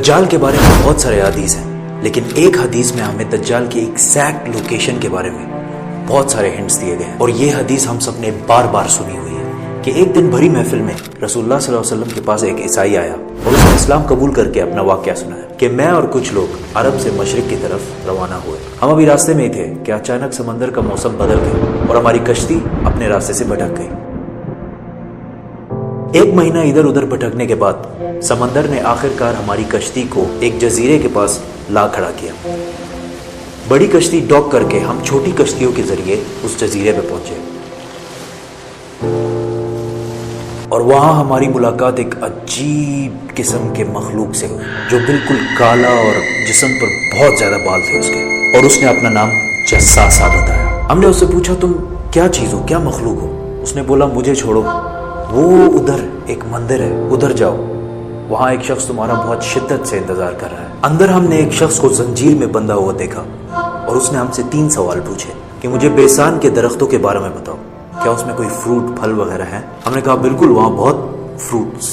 دجال کے بارے میں بہت سارے حدیث ہیں، لیکن ایک حدیث میں ہمیں دجال کی ایگزیکٹ لوکیشن کے بارے میں بہت سارے ہنٹس دیے گئے ہیں، اور یہ حدیث ہم سب نے بار بار سنی ہوئی ہے کہ ایک دن بھری محفل میں رسول اللہ صلی اللہ علیہ وسلم کے پاس ایک عیسائی آیا اور اس نے اسلام قبول کر کے اپنا واقعہ سنایا کہ میں اور کچھ لوگ عرب سے مشرق کی طرف روانہ ہوئے، ہم ابھی راستے میں ہی تھے کہ اچانک سمندر کا موسم بدل گیا اور ہماری کشتی اپنے راستے سے بھٹک گئی۔ ایک مہینہ ادھر ادھر بھٹکنے کے بعد سمندر نے آخر کار ہماری کشتی کو ایک جزیرے کے پاس لا کھڑا کیا۔ بڑی کشتی ڈاک کر کے ہم چھوٹی کشتیوں کے ذریعے اس جزیرے پہ پہنچے، اور وہاں ہماری ملاقات ایک عجیب قسم کے مخلوق سے ہوئی جو بالکل کالا اور جسم پر بہت زیادہ بال تھے اس کے، اور اس نے اپنا نام جساسا بتایا۔ ہم نے اس سے پوچھا تم کیا چیز ہو، کیا مخلوق ہو؟ اس نے بولا مجھے چھوڑو، وہ ادھر ایک مندر ہے، ادھر جاؤ، وہاں ایک شخص تمہارا بہت شدت سے انتظار کر رہا ہے۔ اندر ہم نے ایک شخص کو زنجیر میں بندھا ہوا دیکھا اور اس نے ہم سے 3 سوال پوچھے کہ مجھے بیسان کے درختوں کے بارے میں بتاؤ، کیا اس میں کوئی فروٹ پھل وغیرہ ہے؟ ہم نے کہا بالکل، وہاں بہت فروٹس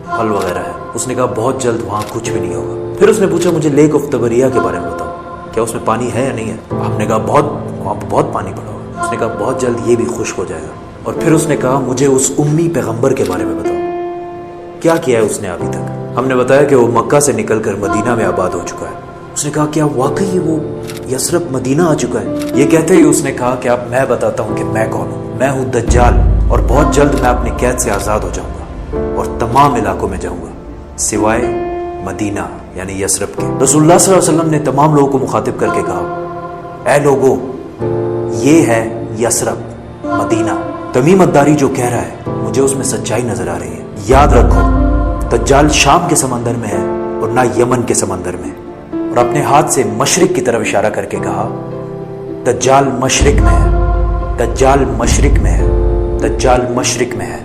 پھل وغیرہ ہے۔ اس نے کہا بہت جلد وہاں کچھ بھی نہیں ہوگا۔ پھر اس نے پوچھا مجھے لیک آف تبریہ کے بارے میں بتاؤ، کیا اس میں پانی ہے یا نہیں ہے؟ ہم نے کہا وہاں بہت پانی پڑا ہوگا۔ اس نے کہا بہت جلد یہ بھی خشک ہو جائے گا۔ اور پھر اس نے کہا مجھے اس امی پیغمبر کے بارے میں بتاؤ، کیا کیا ہے اس نے ابھی تک؟ ہم نے بتایا کہ وہ مکہ سے نکل کر مدینہ میں آباد ہو چکا ہے۔ اس نے کہا کیا واقعی وہ یثرب مدینہ آ چکا ہے؟ یہ کہتے ہی اس نے کہا کہ اب میں بتاتا ہوں کہ میں کون ہوں۔ میں ہوں دجال، اور بہت جلد میں اپنے قید سے آزاد ہو جاؤں گا اور تمام علاقوں میں جاؤں گا سوائے مدینہ یعنی یثرب کے۔ رسول اللہ صلی اللہ علیہ وسلم نے تمام لوگوں کو مخاطب کر کے کہا اے لوگو، یہ ہے یثرب مدینہ۔ تمیم الداری جو کہہ رہا ہے مجھے اس میں سچائی نظر آ رہی ہے۔ یاد رکھو دجال شام کے سمندر میں ہے اور نہ یمن کے سمندر میں۔ اور اپنے ہاتھ سے مشرق کی طرف اشارہ کر کے کہا دجال مشرق میں ہے، دجال مشرق میں ہے، دجال مشرق میں ہے۔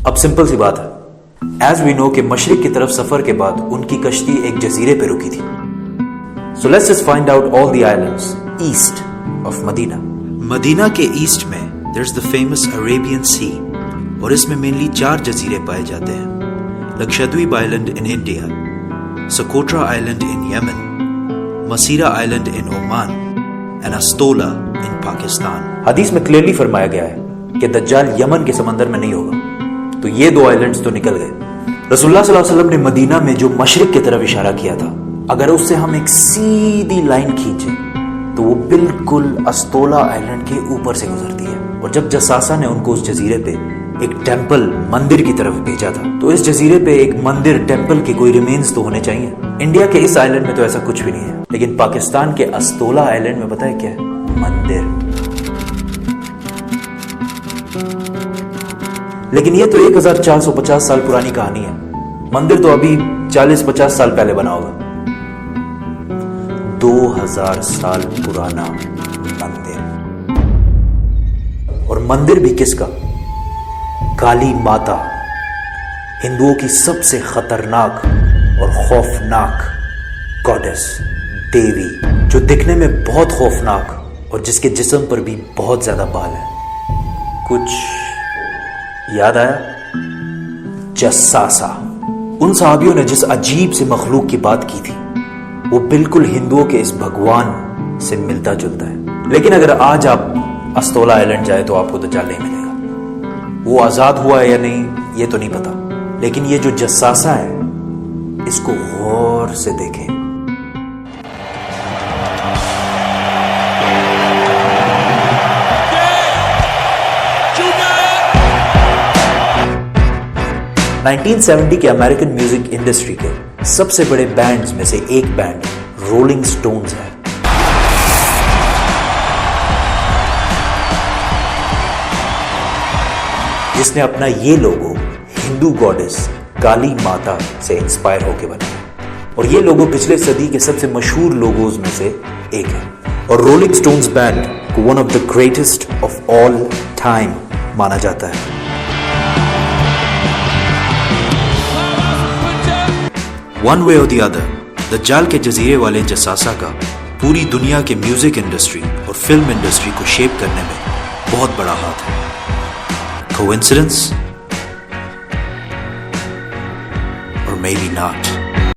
اب سمپل سی بات ہے، ایز وی نو کہ مشرق کی طرف سفر کے بعد ان کی کشتی ایک جزیرے پہ رکی تھی۔ So let's just find out all the islands east of Madinah. Madinah کے ایسٹ میں دیر از دا فیمس عربین سی، اور اس میں مینلی 4 جزیرے پائے جاتے ہیں: Lakshadweep island in India, Socotra island in Yemen, Masirah island in Oman, and Astola in Pakistan. حدیث میں کلیئرلی فرمایا گیا ہے کہ دجال یمن کے سمندر میں نہیں ہوگا، تو یہ 2 آئلینڈز تو نکل گئے۔ رسول اللہ صلی اللہ علیہ وسلم نے مدینہ میں جو مشرق کی طرف اشارہ کیا تھا، اگر اس سے ہم ایک سیدھی لائن کھینچیں تو وہ بالکل استولا آئلینڈ کے اوپر سے گزرتی ہے۔ اور جب جساسا نے ان کو اس جزیرے پہ ایک ٹیمپل مندر کی طرف بھیجا تھا، تو اس جزیرے پہ ایک مندر ٹیمپل کے کوئی ریمینز تو ہونے چاہیے۔ انڈیا کے اس آئلینڈ میں تو ایسا کچھ بھی نہیں ہے، لیکن پاکستان کے استولا آئلینڈ میں پتہ ہے کیا ہے؟ مندر۔ لیکن یہ تو 1450 سال پرانی کہانی ہے، مندر تو ابھی 40-50 سال پہلے بنا ہوگا۔ 2000 سال پرانا مندر، اور مندر بھی کس کا؟ کالی ماتا، ہندوؤں کی سب سے خطرناک اور خوفناک گاڈس، دیوی، جو دکھنے میں بہت خوفناک اور جس کے جسم پر بھی بہت زیادہ بال ہیں۔ کچھ یاد آیا؟ جساسا۔ ان صحابیوں نے جس عجیب سے مخلوق کی بات کی تھی وہ بالکل ہندوؤں کے اس بھگوان سے ملتا جلتا ہے۔ لیکن اگر آج آپ استولا آئلینڈ جائے تو آپ کو دجال نہیں ملے گا۔ وہ آزاد ہوا ہے یا نہیں یہ تو نہیں پتا، لیکن یہ جو جساسا ہے اس کو غور سے دیکھیں۔ نائنٹین 1970 کے امریکن میوزک انڈسٹری کے سب سے بڑے بینڈز میں سے ایک بینڈ رولنگ سٹونز ہے۔ جس نے اپنا یہ لوگو ہندو گاڈس کالی ماتا سے انسپائر ہو کے بنایا، اور یہ لوگو پچھلے صدی کے سب سے مشہور لوگوز میں سے ایک ہے، اور رولنگ سٹونز بینڈ کو one of the greatest of all time مانا جاتا ہے۔ ون وے اور دی ادر، دجال کے جزیرے والے جساسا کا پوری دنیا کے میوزک انڈسٹری اور فلم انڈسٹری کو شیپ کرنے میں بہت بڑا ہاتھ ہے۔ کوئنسیڈنس؟ اور maybe not.